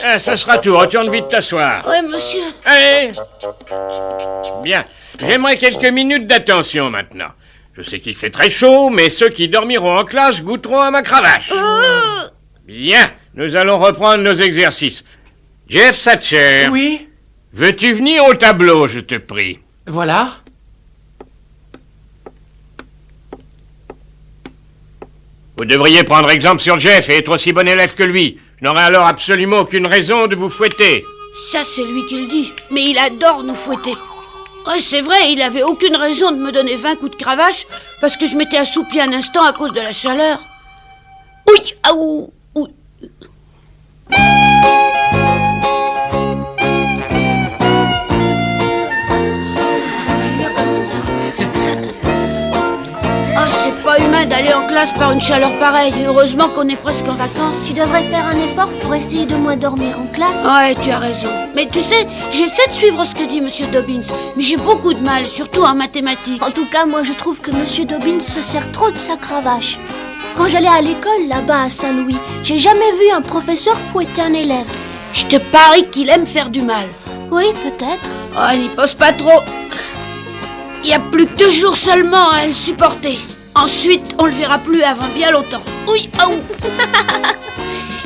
Ah, ça sera tout. Retourne vite t'asseoir. Oui, monsieur. Allez. Bien. J'aimerais quelques minutes d'attention maintenant. Je sais qu'il fait très chaud, mais ceux qui dormiront en classe goûteront à ma cravache. Bien. Nous allons reprendre nos exercices. Jeff Satcher. Oui. Veux-tu venir au tableau, je te prie? Voilà. Vous devriez prendre exemple sur Jeff et être aussi bon élève que lui. Je n'aurai alors absolument aucune raison de vous fouetter. Ça, c'est lui qui le dit. Mais il adore nous fouetter. Ouais, c'est vrai, il avait aucune raison de me donner 20 coups de cravache parce que je m'étais assoupi un instant à cause de la chaleur. Oui, aou, oui. Pas humain d'aller en classe par une chaleur pareille. Heureusement qu'on est presque en vacances. Tu devrais faire un effort pour essayer de moins dormir en classe. Ouais, tu as raison. Mais tu sais, j'essaie de suivre ce que dit Monsieur Dobbins, mais j'ai beaucoup de mal, surtout en mathématiques. En tout cas, moi je trouve que Monsieur Dobbins se sert trop de sa cravache. Quand j'allais à l'école, là-bas à Saint-Louis, j'ai jamais vu un professeur fouetter un élève. Je te parie qu'il aime faire du mal. Oui, peut-être. Oh, n'y pense pas trop. Il y a plus que 2 jours seulement à le supporter. Ensuite, on le verra plus avant bien longtemps. Oui, oh.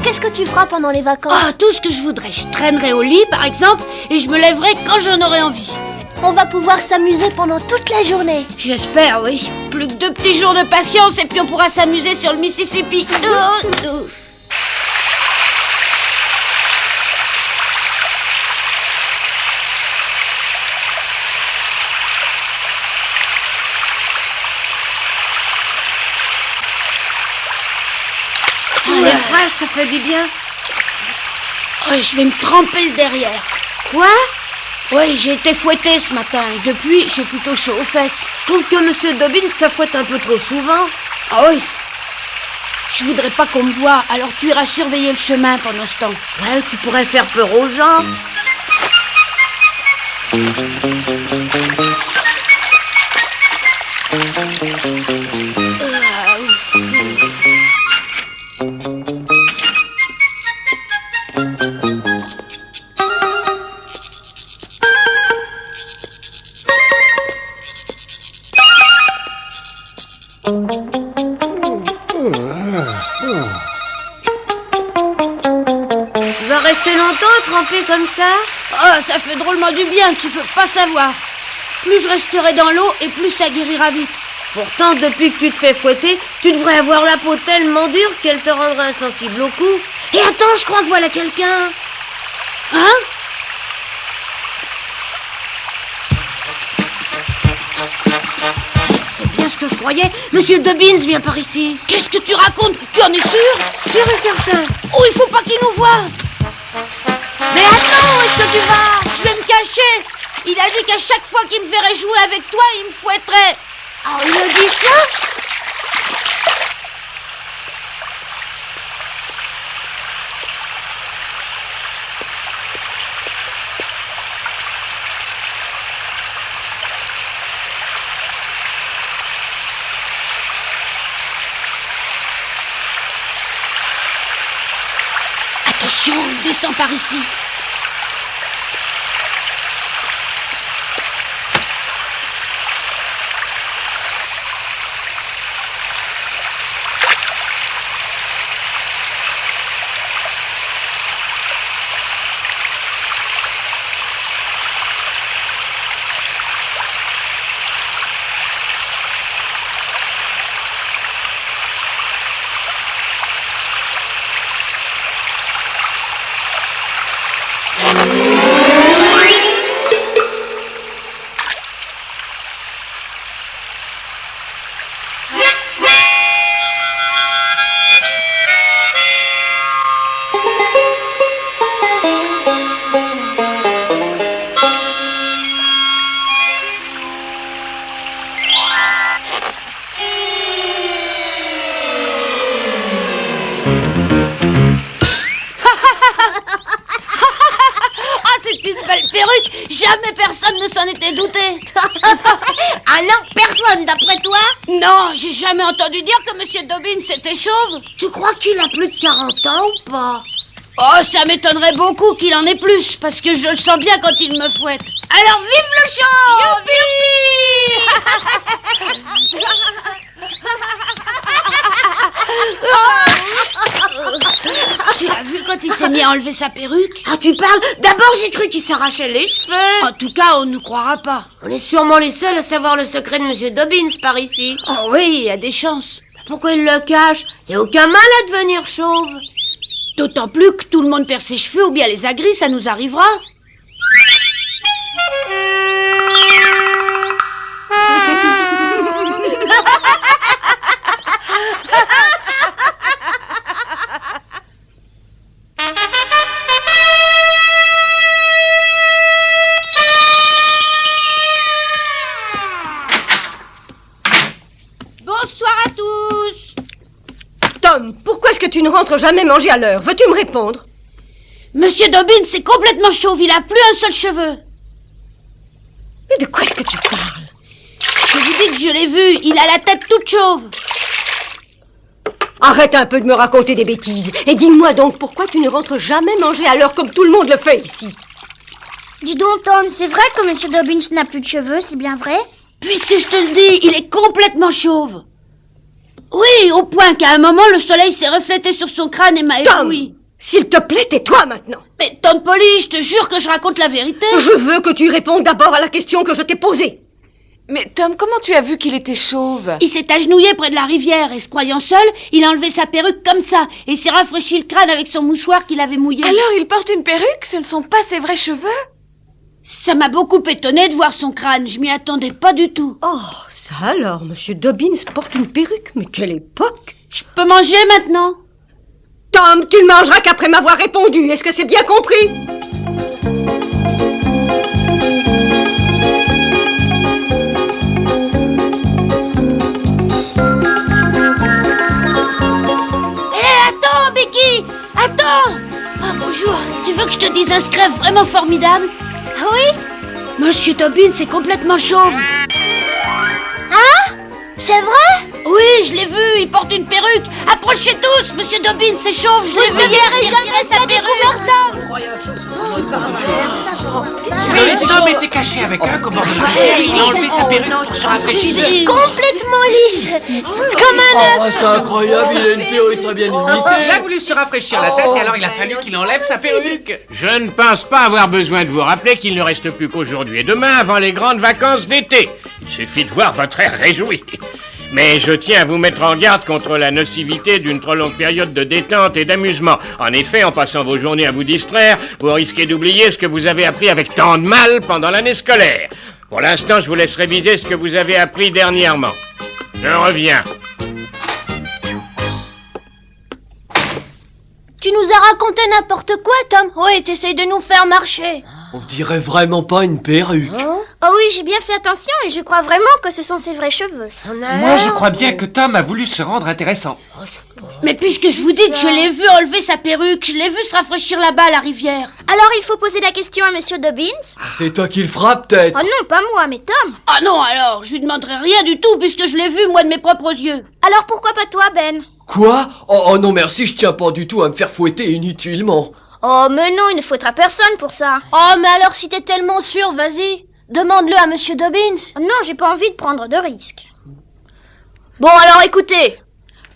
Qu'est-ce que tu feras pendant les vacances? Ah, tout ce que je voudrais. Je traînerai au lit, par exemple, et je me lèverai quand j'en aurai envie. On va pouvoir s'amuser pendant toute la journée. J'espère, oui. Plus que 2 petits jours de patience, et puis on pourra s'amuser sur le Mississippi. Les fraîches, ça fait du bien. Oh, je vais me tremper le derrière. Quoi? Oui, j'ai été fouettée ce matin et depuis, j'ai plutôt chaud aux fesses. Je trouve que Monsieur Dobbins te fouette un peu trop souvent. Ah oui. Je voudrais pas qu'on me voie, alors tu iras surveiller le chemin pendant ce temps. Ouais, tu pourrais faire peur aux gens. Tu vas rester longtemps trempé comme ça? Oh, ça fait drôlement du bien, tu peux pas savoir. Plus je resterai dans l'eau et plus ça guérira vite. Pourtant, depuis que tu te fais fouetter, tu devrais avoir la peau tellement dure qu'elle te rendra insensible au coup. Et attends, je crois que voilà quelqu'un. Hein? C'est bien ce que je croyais. Monsieur Dobbins vient par ici. Qu'est-ce que tu racontes? Tu en es sûr? Sûr et certain. Oh, il faut pas qu'il nous voie. Mais attends, où est-ce que tu vas? Je vais me cacher. Il a dit qu'à chaque fois qu'il me verrait jouer avec toi, il me fouetterait. Oh, il a dit ça? Attention, il descend par ici. perruque, jamais personne ne s'en était douté. Ah non, personne d'après toi? Non, j'ai jamais entendu dire que Monsieur Dobbins était chauve. Tu crois qu'il a plus de 40 ans ou pas? Oh, ça m'étonnerait beaucoup qu'il en ait plus, parce que je le sens bien quand il me fouette. Alors vive le show! Tu l'as vu quand il s'est mis à enlever sa perruque? Ah, tu parles? D'abord, j'ai cru qu'il s'arrachait les cheveux. En tout cas, on ne nous croira pas. On est sûrement les seuls à savoir le secret de Monsieur Dobbins par ici. Oh oui, il y a des chances. Pourquoi il le cache? Il n'y a aucun mal à devenir chauve. D'autant plus que tout le monde perd ses cheveux ou bien les a gris, ça nous arrivera. Bonsoir à tous. Tom, pourquoi est-ce que tu ne rentres jamais manger à l'heure? Veux-tu me répondre? Monsieur Dobbins est complètement chauve, il a plus un seul cheveu. Mais de quoi est-ce que tu parles? Je vous dis que je l'ai vu, il a la tête toute chauve. Arrête un peu de me raconter des bêtises. Et dis-moi donc pourquoi tu ne rentres jamais manger à l'heure comme tout le monde le fait ici? Dis donc, Tom, c'est vrai que Monsieur Dobbins n'a plus de cheveux, c'est bien vrai? Puisque je te le dis, il est complètement chauve. Oui, au point qu'à un moment, le soleil s'est reflété sur son crâne et m'a Tom, ébloui. s'il te plaît, tais-toi maintenant. Mais tante Polly, je te jure que je raconte la vérité. Je veux que tu répondes d'abord à la question que je t'ai posée. Mais Tom, comment tu as vu qu'il était chauve? Il s'est agenouillé près de la rivière et se croyant seul, il a enlevé sa perruque comme ça et s'est rafraîchi le crâne avec son mouchoir qu'il avait mouillé. Alors il porte une perruque? Ce ne sont pas ses vrais cheveux? Ça m'a beaucoup étonné de voir son crâne, je m'y attendais pas du tout. Oh, ça alors, Monsieur Dobbins porte une perruque, mais quelle époque! Je peux manger maintenant? Tom, tu ne mangeras qu'après m'avoir répondu, est-ce que c'est bien compris? Attends, Becky! Attends! Ah, bonjour. Tu veux que je te dise un secret vraiment formidable? Ah oui? Monsieur Dobbins est complètement chauve. C'est vrai? Oui, je l'ai vu, il porte une perruque. Approchez tous, Monsieur Dobbins est chauve, je l'ai vu. ne verrez jamais sa perruque. L'homme était caché avec un au bord de la rivière, il a enlevé sa perruque pour se rafraîchir. Complètement lisse. Comme un œuf. C'est incroyable, il a une perruque très bien imitée. Il a voulu se rafraîchir la tête et alors il a fallu qu'il enlève sa perruque. Je ne pense pas avoir besoin de vous rappeler qu'il ne reste plus qu'aujourd'hui et demain avant les grandes vacances d'été. Il suffit de voir votre air réjoui. Mais je tiens à vous mettre en garde contre la nocivité d'une trop longue période de détente et d'amusement. En effet, en passant vos journées à vous distraire, vous risquez d'oublier ce que vous avez appris avec tant de mal pendant l'année scolaire. Pour l'instant, je vous laisse réviser ce que vous avez appris dernièrement. Je reviens. Tu nous as raconté n'importe quoi, Tom. Oui, t'essayes de nous faire marcher. On dirait vraiment pas une perruque. Oh oui, j'ai bien fait attention et je crois vraiment que ce sont ses vrais cheveux. Moi je crois bien que Tom a voulu se rendre intéressant. Mais puisque je vous dis que je l'ai vu enlever sa perruque, je l'ai vu se rafraîchir là-bas à la rivière. Alors il faut poser la question à Monsieur Dobbins? C'est toi qui le feras peut-être. Oh non, pas moi, mais Tom. Ah non, alors, je lui demanderai rien du tout puisque je l'ai vu moi de mes propres yeux. Alors pourquoi pas toi, Ben? Quoi? Oh non merci, je tiens pas du tout à me faire fouetter inutilement. Oh mais non, il ne fouettera personne pour ça. Oh mais alors si t'es tellement sûr, vas-y. Demande-le à Monsieur Dobbins. Non, j'ai pas envie de prendre de risques. Bon alors écoutez.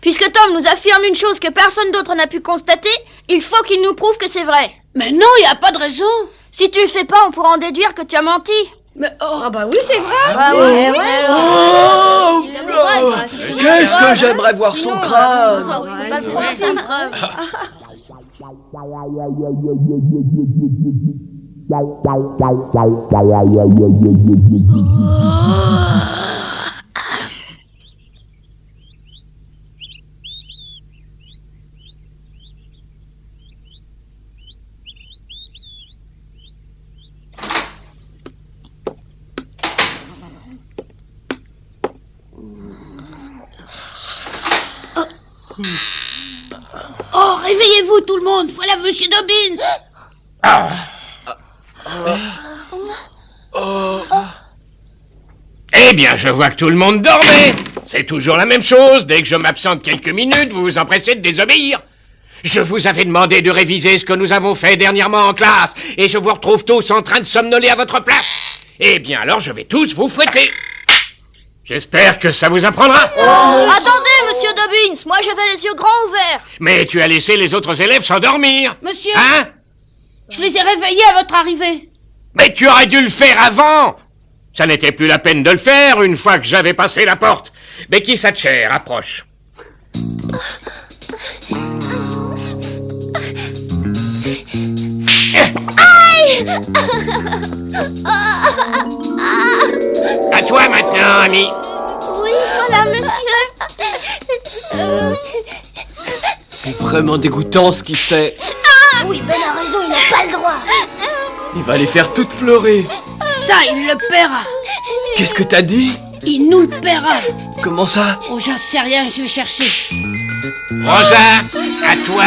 Puisque Tom nous affirme une chose que personne d'autre n'a pu constater, il faut qu'il nous prouve que c'est vrai. Mais non, il n'y a pas de raison. Si tu le fais pas, on pourra en déduire que tu as menti. Mais oh, Ah bah oui, c'est vrai. Ah ouais, Oh, qu'est-ce que j'aimerais voir son crâne. Ah oui, on peut pas le prouver, c'est une preuve. oh, réveillez-vous tout le monde, voilà Monsieur Dobbins. Eh bien, je vois que tout le monde dormait. C'est toujours la même chose. Dès que je m'absente quelques minutes, vous vous empressez de désobéir. Je vous avais demandé de réviser ce que nous avons fait dernièrement en classe, et je vous retrouve tous en train de somnoler à votre place. Eh bien, alors je vais tous vous fouetter. J'espère que ça vous apprendra. Attendez, monsieur Dobbins, moi j'avais les yeux grands ouverts. Mais tu as laissé les autres élèves s'endormir. Monsieur, Hein? je les ai réveillés à votre arrivée. Mais tu aurais dû le faire avant. Ça n'était plus la peine de le faire une fois que j'avais passé la porte. Becky Thatcher, approche. À toi maintenant, ami. Oui, voilà, monsieur. C'est vraiment dégoûtant ce qu'il fait. Oui, Ben a raison, il n'a pas le droit. Il va les faire toutes pleurer. Ça, il le paiera. Qu'est-ce que t'as dit? Il nous le paiera. Comment ça? Oh, j'en sais rien, je vais chercher. Rosa, à toi.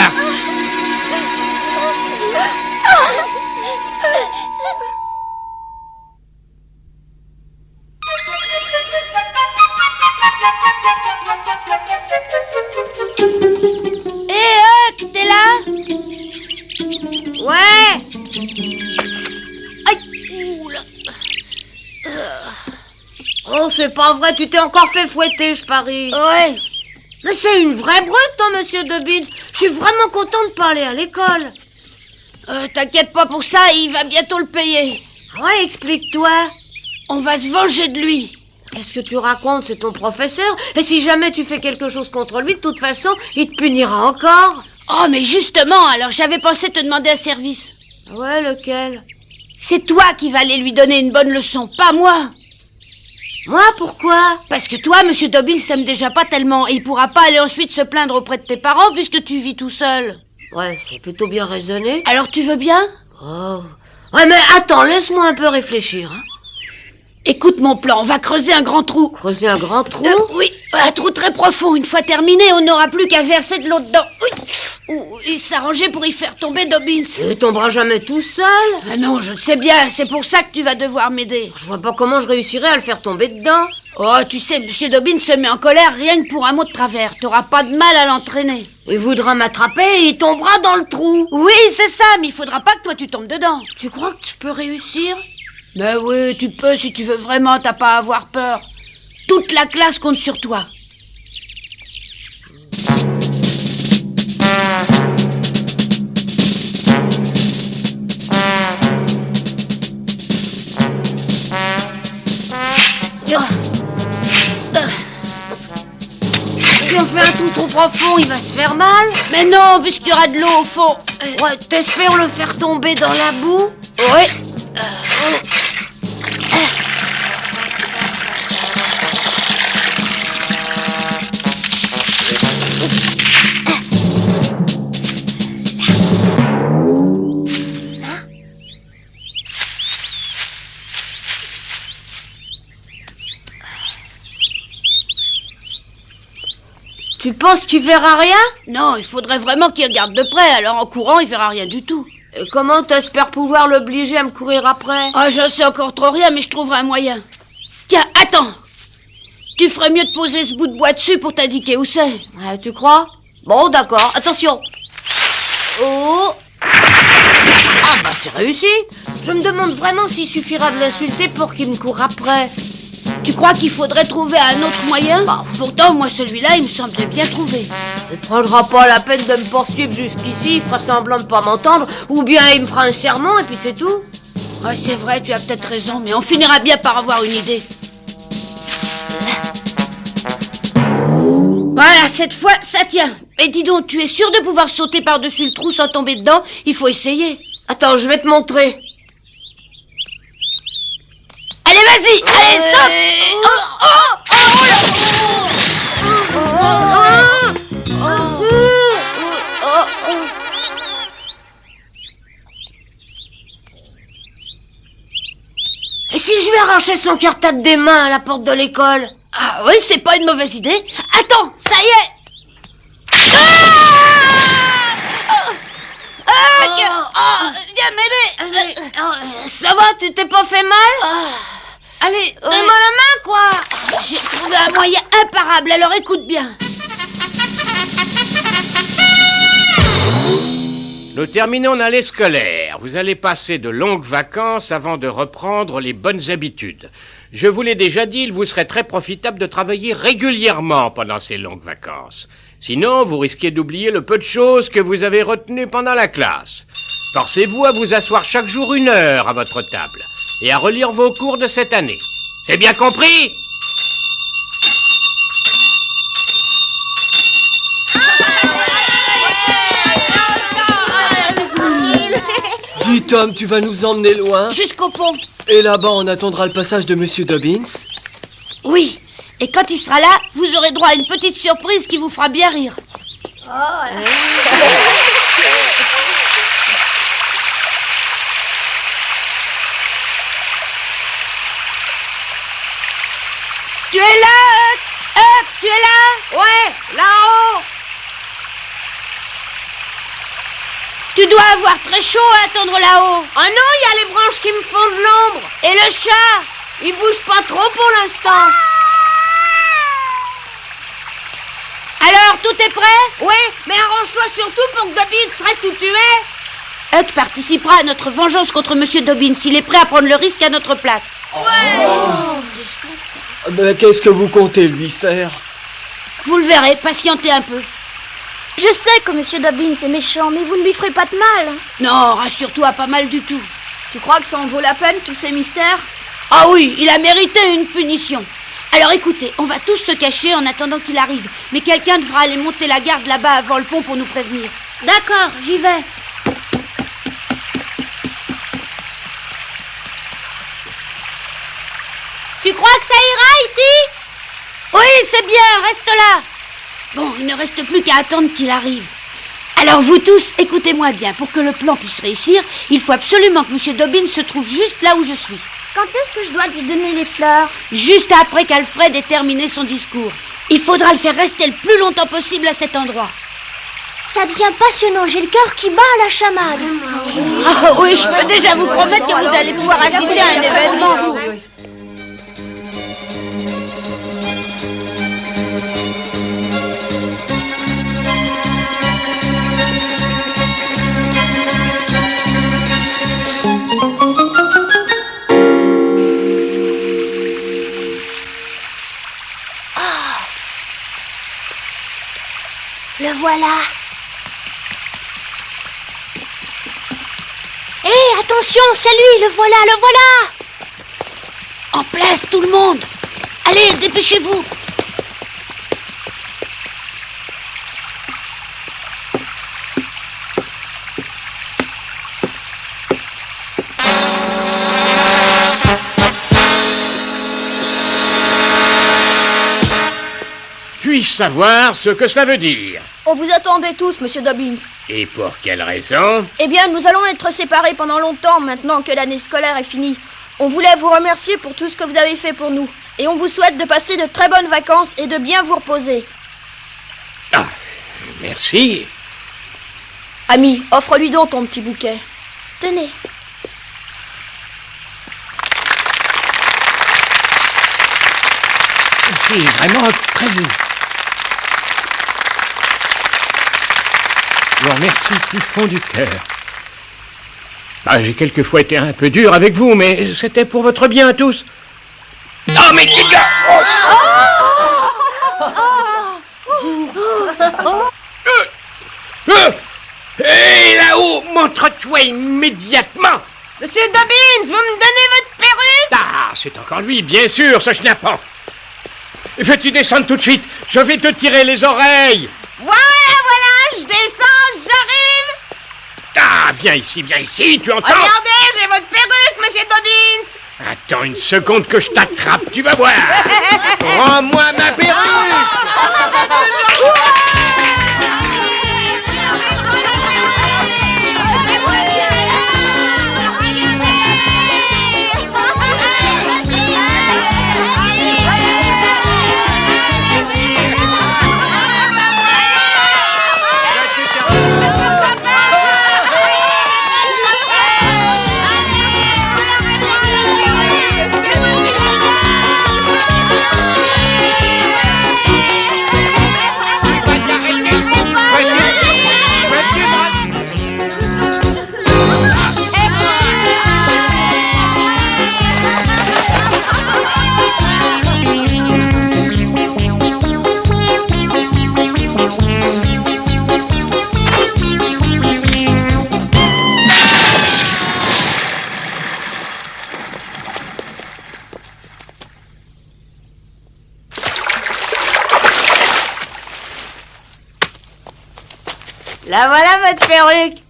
T'es là? Ouais. Aïe, oula. Oh, c'est pas vrai, tu t'es encore fait fouetter, je parie. Ouais. Mais c'est une vraie brute, hein, monsieur Dobbins. Je suis vraiment content de pas aller à l'école. T'inquiète pas pour ça, il va bientôt le payer. Ouais, explique-toi. On va se venger de lui. Qu'est-ce que tu racontes? C'est ton professeur. Et si jamais tu fais quelque chose contre lui, de toute façon, il te punira encore. Oh, mais justement, alors j'avais pensé te demander un service. Ouais, lequel? C'est toi qui vas aller lui donner une bonne leçon, pas moi. Moi, pourquoi? Parce que toi, monsieur Dobbins, s'aime déjà pas tellement et il pourra pas aller ensuite se plaindre auprès de tes parents puisque tu vis tout seul. Ouais, c'est plutôt bien raisonné. Alors tu veux bien? Oh. Ouais, mais attends, laisse-moi un peu réfléchir. Hein. Écoute mon plan, on va creuser un grand trou. Creuser un grand trou? Oui, un trou très profond. Une fois terminé, on n'aura plus qu'à verser de l'eau dedans. Oui. Et s'arranger pour y faire tomber Dobbins. Il tombera jamais tout seul. Ah non, je le sais bien, c'est pour ça que tu vas devoir m'aider. Je vois pas comment je réussirai à le faire tomber dedans. Oh, tu sais, monsieur Dobbins se met en colère rien que pour un mot de travers. T'auras pas de mal à l'entraîner. Il voudra m'attraper et il tombera dans le trou. Oui, c'est ça, mais il faudra pas que toi tu tombes dedans. Tu crois que je peux réussir? Ben oui, tu peux si tu veux vraiment, t'as pas à avoir peur. Toute la classe compte sur toi. Si on fait un trou trop profond, il va se faire mal. Mais non, puisqu'il y aura de l'eau au fond. Ouais, t'espères le faire tomber dans la boue? Ouais. Tu penses qu'il verra rien? Non, il faudrait vraiment qu'il regarde de près, alors en courant, il verra rien du tout. Et comment t'espères pouvoir l'obliger à me courir après? Ah, je sais encore trop rien, mais je trouverai un moyen. Tiens, attends. Tu ferais mieux de poser ce bout de bois dessus pour t'indiquer où c'est. Ouais, tu crois? Bon, d'accord. Attention. Oh. Ah bah c'est réussi. Je me demande vraiment s'il suffira de l'insulter pour qu'il me court après. Tu crois qu'il faudrait trouver un autre moyen? Pourtant, moi, celui-là, il me semblait bien trouvé. Il prendra pas la peine de me poursuivre jusqu'ici, il fera semblant de pas m'entendre, ou bien il me fera un sermon et puis c'est tout. Ouais, c'est vrai, tu as peut-être raison, mais on finira bien par avoir une idée. Voilà, cette fois, ça tient. Mais dis donc, tu es sûr de pouvoir sauter par-dessus le trou sans tomber dedans? Il faut essayer. Attends, je vais te montrer. Allez, vas-y, allez, saute! Et si je lui arrachais son cartable des mains à la porte de l'école? Ah oui, c'est pas une mauvaise idée. Attends, ça y est. Viens m'aider. Ça va, tu t'es pas fait mal? Allez, donne-moi la main, quoi. J'ai trouvé un moyen imparable, alors écoute bien. Nous terminons l'année scolaire. Vous allez passer de longues vacances avant de reprendre les bonnes habitudes. Je vous l'ai déjà dit, il vous serait très profitable de travailler régulièrement pendant ces longues vacances. Sinon, vous risquez d'oublier le peu de choses que vous avez retenues pendant la classe. Forcez-vous à vous asseoir chaque jour 1 heure à votre table et à relire vos cours de cette année. C'est bien compris ? Dis Tom, tu vas nous emmener loin? Jusqu'au pont. Et là-bas, on attendra le passage de Monsieur Dobbins? Oui. Et quand il sera là, vous aurez droit à une petite surprise qui vous fera bien rire. Tu es là, Huck, tu es là? Ouais, là-haut. Tu dois avoir très chaud à attendre là-haut. Oh non, il y a les branches qui me font de l'ombre. Et le chat? Il bouge pas trop pour l'instant. Alors, tout est prêt? Oui, mais arrange-toi surtout pour que Dobbins reste où tu es. Huck participera à notre vengeance contre Monsieur Dobbins. Il est prêt à prendre le risque à notre place. Mais qu'est-ce que vous comptez lui faire? Vous le verrez, patientez un peu. Je sais que Monsieur Dobbins est méchant, mais vous ne lui ferez pas de mal. Non, rassure-toi, pas mal du tout. Tu crois que ça en vaut la peine, tous ces mystères? Ah oui, il a mérité une punition. Alors écoutez, on va tous se cacher en attendant qu'il arrive. Mais quelqu'un devra aller monter la garde là-bas avant le pont pour nous prévenir. D'accord, j'y vais. Tu crois que ça ira ici? Oui, c'est bien, reste là. Bon, il ne reste plus qu'à attendre qu'il arrive. Alors vous tous, écoutez-moi bien. Pour que le plan puisse réussir, il faut absolument que Monsieur Dobbins se trouve juste là où je suis. Quand est-ce que je dois lui donner les fleurs? Juste après qu'Alfred ait terminé son discours. Il faudra le faire rester le plus longtemps possible à cet endroit. Ça devient passionnant, j'ai le cœur qui bat à la chamade. Ah oui, je peux déjà vous promettre que vous allez pouvoir assister à un événement. Le voilà. Hé, attention, c'est lui, le voilà, le voilà. En place, tout le monde. Allez, dépêchez-vous. Puis-je savoir ce que ça veut dire? On vous attendait tous, Monsieur Dobbins. Et pour quelle raison? Eh bien, nous allons être séparés pendant longtemps, maintenant que l'année scolaire est finie. On voulait vous remercier pour tout ce que vous avez fait pour nous. Et on vous souhaite de passer de très bonnes vacances et de bien vous reposer. Ah, merci. Ami, offre-lui donc ton petit bouquet. Tenez. Je suis vraiment très ému. Je vous remercie du fond du cœur. Ah, j'ai quelquefois été un peu dur avec vous, mais c'était pour votre bien à tous. Oh, mais les gars! Hé, là-haut, montre-toi immédiatement! Monsieur Dobbins, vous me donnez votre perruque? Ah, c'est encore lui, bien sûr, ce schnappant. Veux-tu descendre tout de suite? Je vais te tirer les oreilles. Voilà, je descends, j'arrive. Ah, viens ici, tu entends? Regardez, j'ai votre perruque, Monsieur Dobbins. Attends une seconde que je t'attrape, tu vas voir. Rends-moi ma perruque. La voilà votre perruque.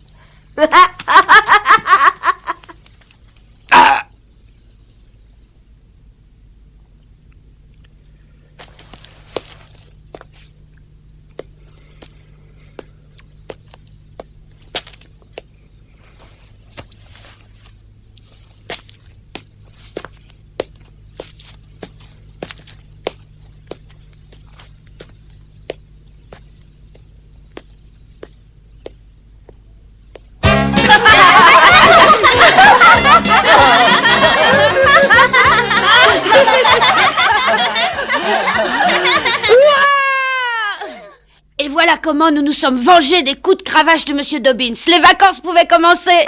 Et voilà comment nous nous sommes vengés des coups de cravache de Monsieur Dobbins. Les vacances pouvaient commencer.